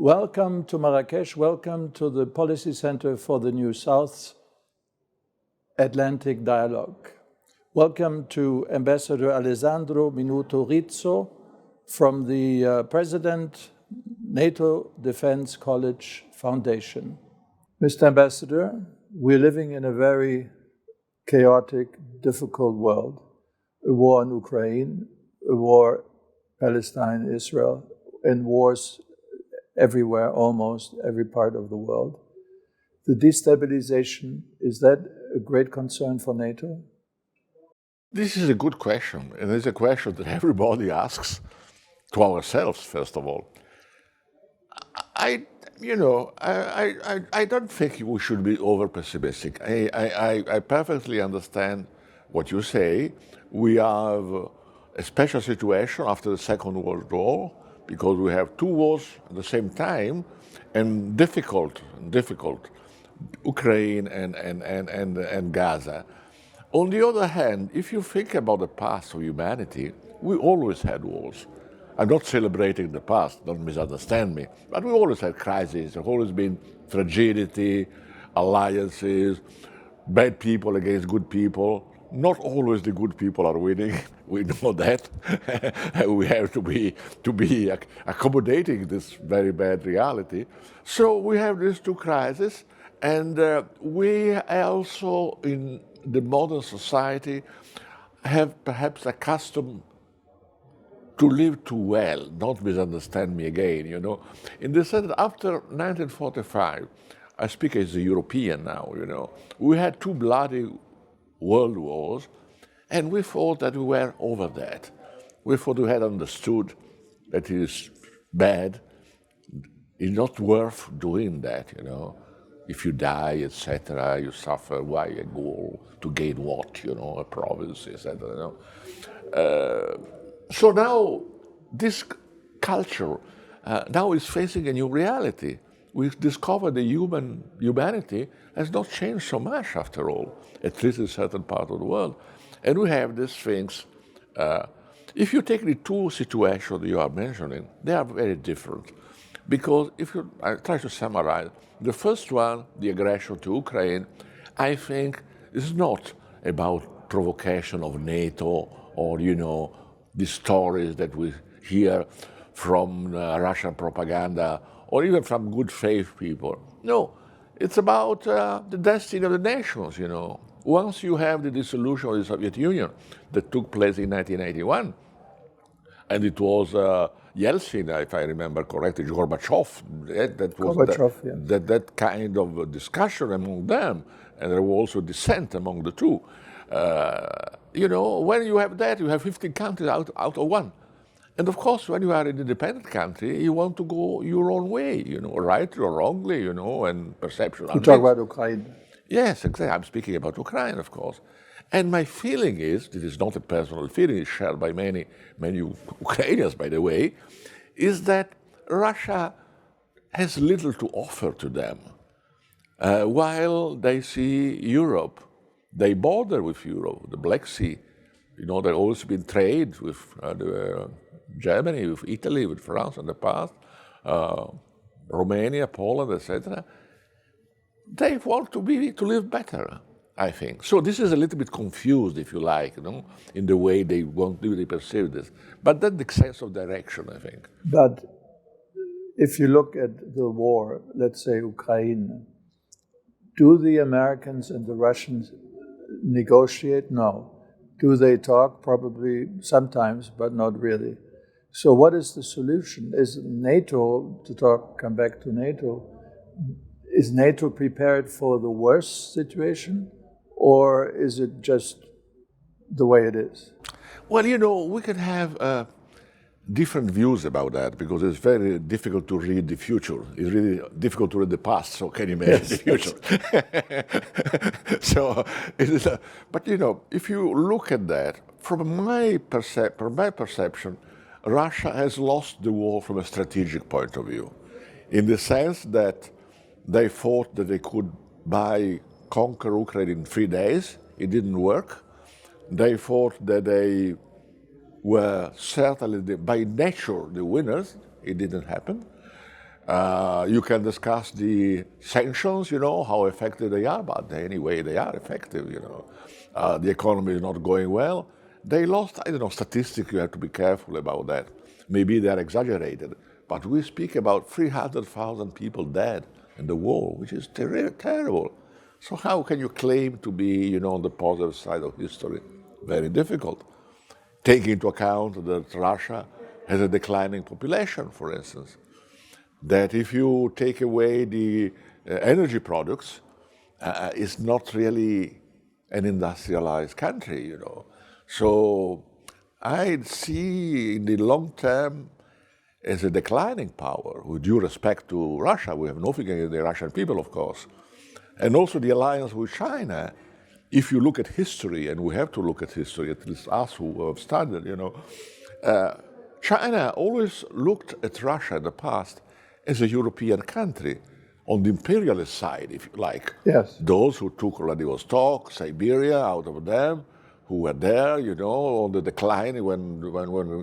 Welcome to Marrakesh. Welcome to the Policy Center for the New South Atlantic Dialogue. Welcome to Ambassador Alessandro Minuto-Rizzo from the President, NATO Defense College Foundation. Mr. Ambassador, we're living in a very chaotic, difficult world. A war in Ukraine, a war Palestine, Israel, and wars everywhere, almost every part of the world. The destabilization, is that a great concern for NATO? This is a good question, and it's a question that everybody asks to ourselves, first of all. I don't think we should be over-pessimistic. I perfectly understand what you say. We have a special situation after the Second World War, because we have two wars at the same time, and difficult, Ukraine and Gaza. On the other hand, if you think about the past of humanity, we always had wars. I'm not celebrating the past, don't misunderstand me, but we always had crises. There's always been fragility, alliances, bad people against good people. Not always the good people are winning. We know that. We have to be accommodating this very bad reality. So we have these two crises, and we also, in the modern society, have perhaps accustomed to live too well. Don't misunderstand me again, In the sense that after 1945, I speak as a European now, we had two bloody world wars, and we thought that we were over that. We thought we had understood that it is bad, it's not worth doing that, If you die, etc., you suffer, why you go to gain what, a province, etc., So now this culture now is facing a new reality. We've discovered the humanity has not changed so much after all, at least in a certain part of the world. And we have these things. If you take the two situations you are mentioning, they are very different. Because I try to summarize, the first one, the aggression to Ukraine, I think is not about provocation of NATO or, the stories that we hear from Russian propaganda or even from good faith people. No, it's about the destiny of the nations, Once you have the dissolution of the Soviet Union that took place in 1981, and it was Yeltsin, if I remember correctly, Gorbachev, that kind of discussion among them, and there was also dissent among the two. When you have that, you have 15 countries out of one. And of course, when you are an independent country, you want to go your own way, rightly or wrongly, and perception. You talk about Ukraine. Yes, exactly. I'm speaking about Ukraine, of course. And my feeling is, this is not a personal feeling, it's shared by many Ukrainians, by the way, is that Russia has little to offer to them. While they see Europe, they border with Europe, the Black Sea. There's always been trade with Germany, with Italy, with France in the past, Romania, Poland, etc. They want to live better, I think. So this is a little bit confused, if you like, in the way they perceive this. But that's the sense of direction, I think. But if you look at the war, let's say Ukraine, do the Americans and the Russians negotiate? No. Do they talk? Probably sometimes, but not really. So what is the solution? Is NATO, come back to NATO, is NATO prepared for the worst situation, or is it just the way it is? Well, we can have different views about that, because it's very difficult to read the future. It's really difficult to read the past, so can you imagine the future? But if you look at that, from my perception, Russia has lost the war from a strategic point of view, in the sense that they thought that they could conquer Ukraine in 3 days. It didn't work. They thought that they were certainly by nature the winners. It didn't happen. You can discuss the sanctions, how effective they are, but anyway, they are effective. The economy is not going well. They lost, I don't know, statistics, you have to be careful about that. Maybe they are exaggerated, but we speak about 300,000 people dead in the war, which is terrible. So how can you claim to be, on the positive side of history? Very difficult. Take into account that Russia has a declining population, for instance. That if you take away the energy products, it's not really an industrialized country. So I see in the long term as a declining power, with due respect to Russia. We have nothing against the Russian people, of course. And also the alliance with China. If you look at history, and we have to look at history, at least us who have studied, China always looked at Russia in the past as a European country, on the imperialist side, if you like. Yes. Those who took Vladivostok, Siberia out of them, who were there, on the decline when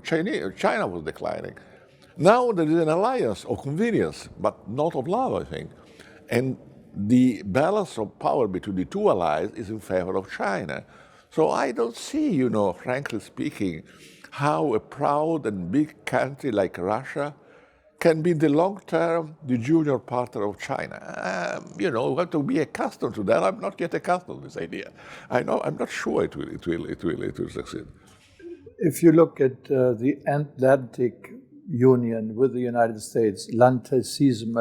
China was declining. Now there is an alliance of convenience, but not of love, I think. And the balance of power between the two allies is in favor of China. So I don't see, frankly speaking, how a proud and big country like Russia can be in the long term the junior partner of China. We have to be accustomed to that. I'm not yet accustomed to this idea. I'm not sure it will succeed. If you look at the Atlantic Union with the United States, Atlanticism,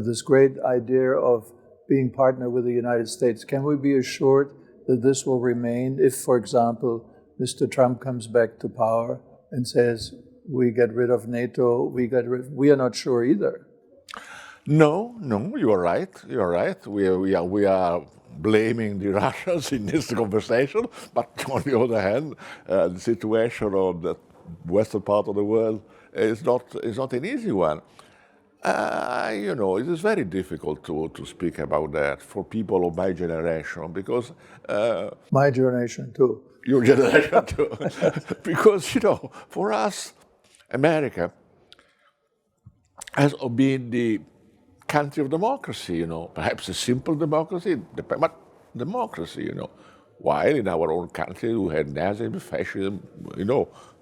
this great idea of being partner with the United States, can we be assured that this will remain if, for example, Mr. Trump comes back to power and says, we get rid of NATO, we are not sure either. No, you are right. We are blaming the Russians in this conversation, but on the other hand, the situation on the western part of the world is not an easy one. It is very difficult to speak about that for people of my generation, because my generation too. Your generation too, because for us, America has been the country of democracy, perhaps a simple democracy, but democracy, While in our own country we had Nazism, fascism,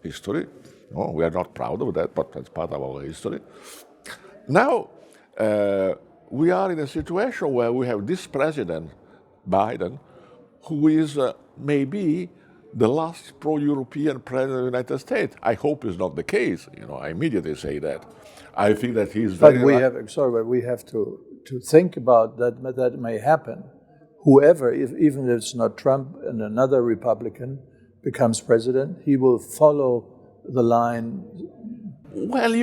history. We are not proud of that, but that's part of our history. Now we are in a situation where we have this president, Biden, who is maybe the last pro-European president of the United States. I hope it's not the case. I immediately say that. I think that he's very. But we have to think about that may happen. Whoever, even if it's not Trump and another Republican becomes president, he will follow the line. Well,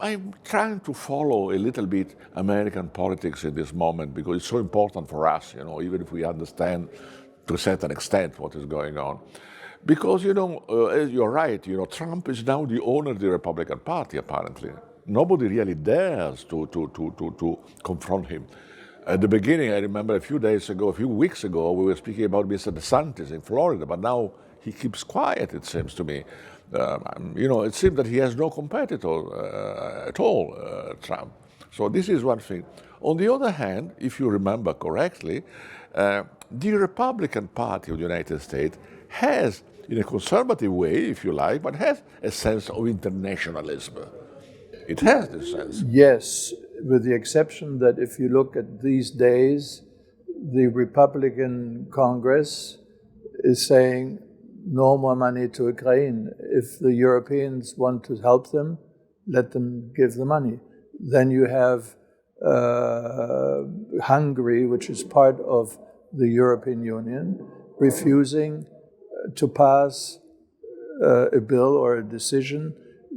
I'm trying to follow a little bit American politics in this moment because it's so important for us, even if we understand to a certain extent what is going on. Because, you're right, Trump is now the owner of the Republican Party, apparently. Nobody really dares to confront him. At the beginning, I remember a few weeks ago, we were speaking about Mr. DeSantis in Florida, but now he keeps quiet, it seems to me. It seems that he has no competitor at all, Trump. So this is one thing. On the other hand, if you remember correctly, the Republican Party of the United States has, in a conservative way, if you like, but has a sense of internationalism. It has this sense. Yes, with the exception that if you look at these days, the Republican Congress is saying no more money to Ukraine. If the Europeans want to help them, let them give the money. Then you have Hungary, which is part of the European Union, refusing to pass a bill or a decision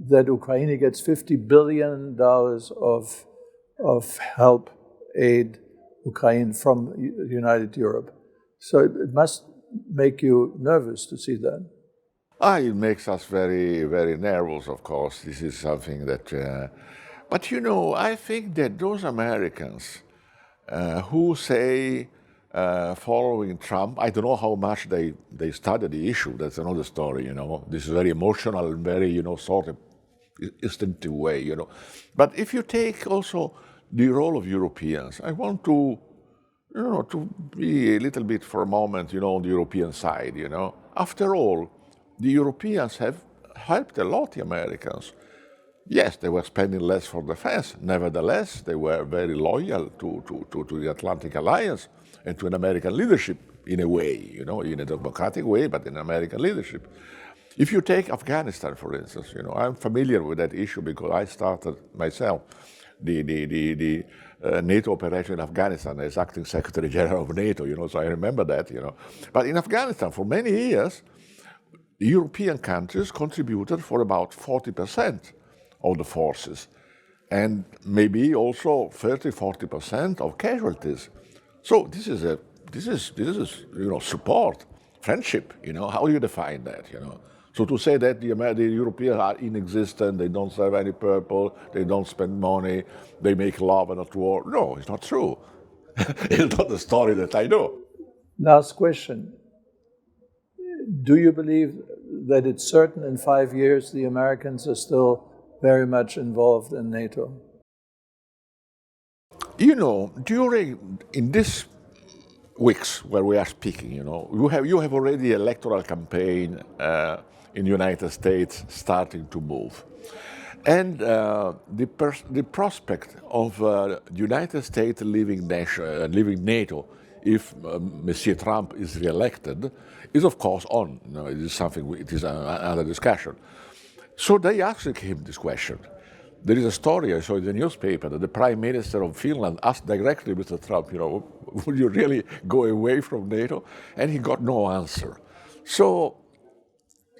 that Ukraine gets $50 billion of help, aid, Ukraine from United Europe. So it must make you nervous to see that. It makes us very, very nervous, of course. This is something that... But, I think that those Americans who say, following Trump, I don't know how much they study the issue. That's another story, This is very emotional and very, sort of instinctive way, you know. But if you take also the role of Europeans, I want to, you know, to be a little bit for a moment, you know, on the European side, you know. After all, the Europeans have helped a lot the Americans. Yes, they were spending less for defense. Nevertheless, they were very loyal to the Atlantic Alliance and to an American leadership in a way, you know, in a democratic way, but in American leadership. If you take Afghanistan, for instance, you know, I'm familiar with that issue because I started myself the NATO operation in Afghanistan as acting Secretary General of NATO, you know, so I remember that, you know. But in Afghanistan, for many years, the European countries contributed for about 40% of the forces, and maybe also 30–40% of casualties. So this is you know, support, friendship. You know, how do you define that? You know, so to say that the Europeans are inexistent, they don't serve any purpose, they don't spend money, they make love and not war. No, it's not true. It's not the story that I know. Last question. Do you believe that it's certain in 5 years the Americans are still very much involved in NATO? You know, in these weeks where we are speaking, you know, you have already electoral campaign in the United States starting to move. And the prospect of the United States leaving NATO if Monsieur Trump is re-elected is of course on. You know, it is something, it is another discussion. So they asked him this question. There is a story I saw in the newspaper that the Prime Minister of Finland asked directly Mr. Trump, you know, would you really go away from NATO? And he got no answer. So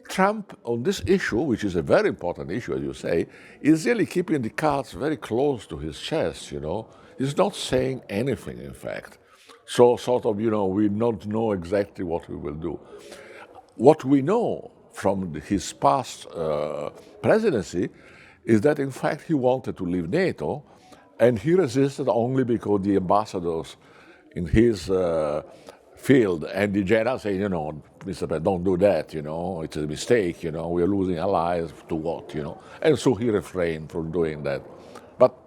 Trump, on this issue, which is a very important issue, as you say, is really keeping the cards very close to his chest, you know. He's not saying anything, in fact. So sort of, you know, we don't know exactly what we will do. What we know from his past presidency is that, in fact, he wanted to leave NATO, and he resisted only because the ambassadors in his field and the general say, you know, Mr. President, don't do that, you know, it's a mistake, you know, we are losing allies to what, you know. And so he refrained from doing that. But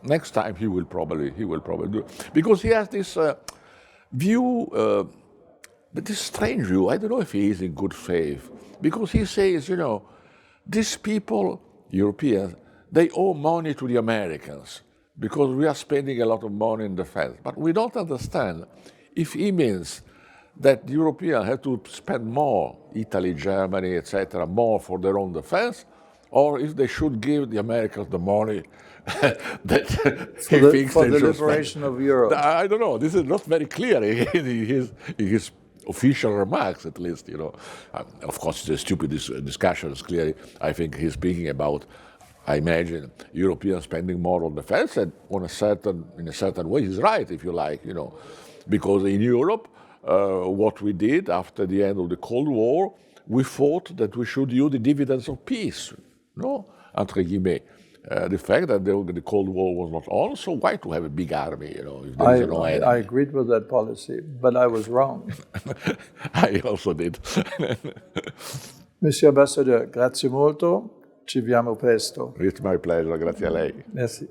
next time he will probably do it. Because he has this view, but this strange view, I don't know if he is in good faith, because he says, you know, these people, Europeans, they owe money to the Americans because we are spending a lot of money in defense. But we don't understand if he means that the Europeans have to spend more, Italy, Germany, etc., more for their own defense, or if they should give the Americans the money that he thinks for they the should liberation spend. of Europe. I don't know. This is not very clear in his official remarks, at least, you know. Of course, it's a stupid discussion. Clearly, I think he's speaking about, I imagine, Europeans spending more on defense, and in a certain way, he's right, if you like, you know, because in Europe, what we did after the end of the Cold War, we thought that we should use the dividends of peace, no, entre guillemets. The fact that the Cold War was not on, so why to have a big army, you know, if there is no enemy? I agreed with that policy, but I was wrong. I also did. Monsieur Ambassadeur, grazie molto, ci vediamo presto. It's my pleasure, grazie a lei. Merci.